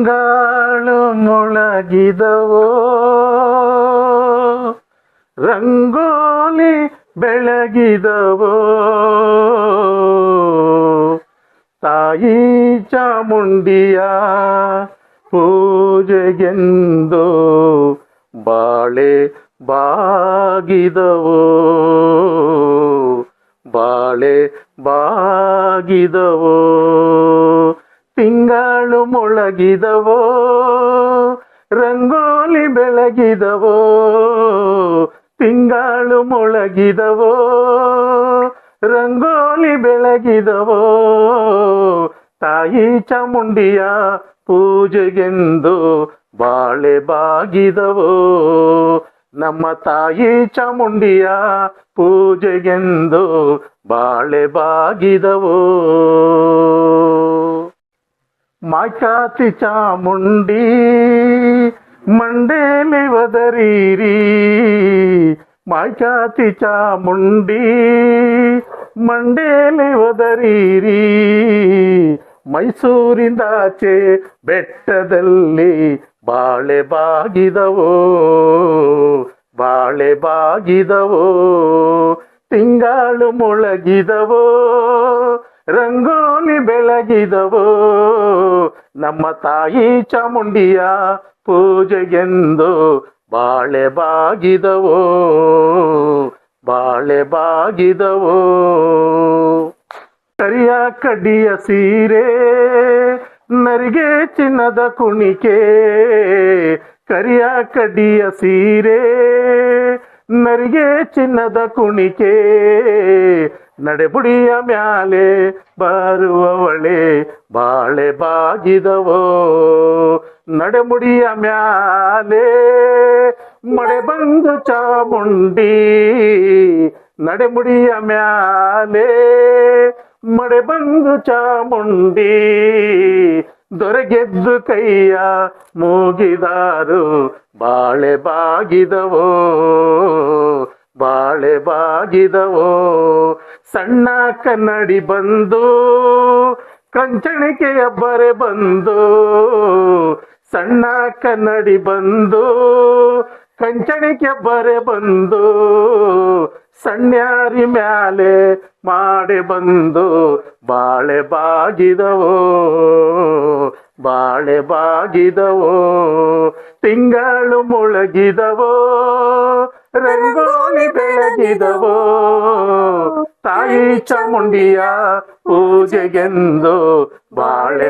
ತಿಂಗಳು ಮೊಳಗಿದವೋ, ರಂಗೋಲಿ ಬೆಳಗಿದವೋ, ತಾಯಿ ಚಾಮುಂಡಿಯ ಪೂಜೆಗೆಂದು ಬಾಳೆ ಬಾಗಿದವೋ, ಬಾಳೆ ಬಾಗಿದವೋ. ತಿಂಗಳು ಮೊಳಗಿದವೋ, ರಂಗೋಲಿ ಬೆಳಗಿದವೋ, ತಿಂಗಳು ಮೊಳಗಿದವೋ, ರಂಗೋಲಿ ಬೆಳಗಿದವೋ, ತಾಯಿ ಚಾಮುಂಡಿಯ ಪೂಜೆಗೆಂದು ಬಾಳೆ ಬಾಗಿದವೋ, ನಮ್ಮ ತಾಯಿ ಚಾಮುಂಡಿಯ ಪೂಜೆಗೆಂದು ಬಾಳೆ ಬಾಗಿದವೋ. ಮಾಯ್ಕಾತಿ ಚಾಮುಂಡಿ ಮಂಡೇಲಿ ಒದರೀರಿ, ಮಾಯ್ಕಾತಿ ಚಾಮುಂಡಿ ಮಂಡೇಲಿ ಒದರೀರಿ, ಮೈಸೂರಿಂದಾಚೆ ಬೆಟ್ಟದಲ್ಲಿ ಬಾಳೆ ಬಾಗಿದವೋ, ಬಾಳೆ ಬಾಗಿದವೋ. ತಿಂಗಳು ಮೊಳಗಿದವೋ, ರಂಗೋಲಿ ಬೆಳಗಿದವೋ, ನಮ್ಮ ತಾಯಿ ಚಾಮುಂಡಿಯ ಪೂಜೆಗೆಂದು ಬಾಳೆ ಬಾಗಿದವೋ, ಬಾಳೆ ಬಾಗಿದವೋ. ಕರಿಯ ಕಡ್ಡಿಯ ಸೀರೆ ನರಿಗೆ ಚಿನ್ನದ ಕುಣಿಕೆ, ಕರಿಯ ಕಡ್ಡಿಯ ಸೀರೆ ನರಿಗೆ ಚಿನ್ನದ ಕುಣಿಕೆ, ನಡೆಬುಡಿಯ ಮ್ಯಾಲೆ ಬರುವವಳೆ ಬಾಳೆ ಬಾಗಿದವೋ, ನಡೆಮುಡಿಯ ಮ್ಯಾಲೆ ಮಳೆ ಬಂದು ಚಾಮುಂಡಿ, ನಡೆಮುಡಿಯ ಮ್ಯಾಲೆ ಮಳೆ ಬಂದು ಚಾಮುಂಡಿ, ದೊರೆಗೆದ್ದು ಕೈಯ ಮೂಗಿದಾರು ಬಾಳೆ ಬಾಗಿದವೋ, ಬಾಳೆ ಬಾಗಿದವೋ. ಸಣ್ಣ ಕನ್ನಡಿ ಬಂದು ಕಂಚಣಿಕೆಯ ಬರೆ ಬಂದು, ಸಣ್ಣ ಕನ್ನಡಿ ಬಂದು ಕಂಚಣಿಕೆ ಬರೆ ಬಂದು, ಸಣ್ಯಾರಿ ಮ್ಯಾಲೆ ಮಾಡಿ ಬಂದು ಬಾಳೆ ಬಾಗಿದವೋ, ಬಾಳೆ ಬಾಗಿದವೋ. ತಿಂಗಳು ಮೊಳಗಿದವೋ, ರಂಗೋಲಿ ಬೆಳಗಿದವೋ, ತಾಯಿ ಚಾಮುಂಡಿಯ ಪೂಜೆಗೆಂದು ಬಾಳೆ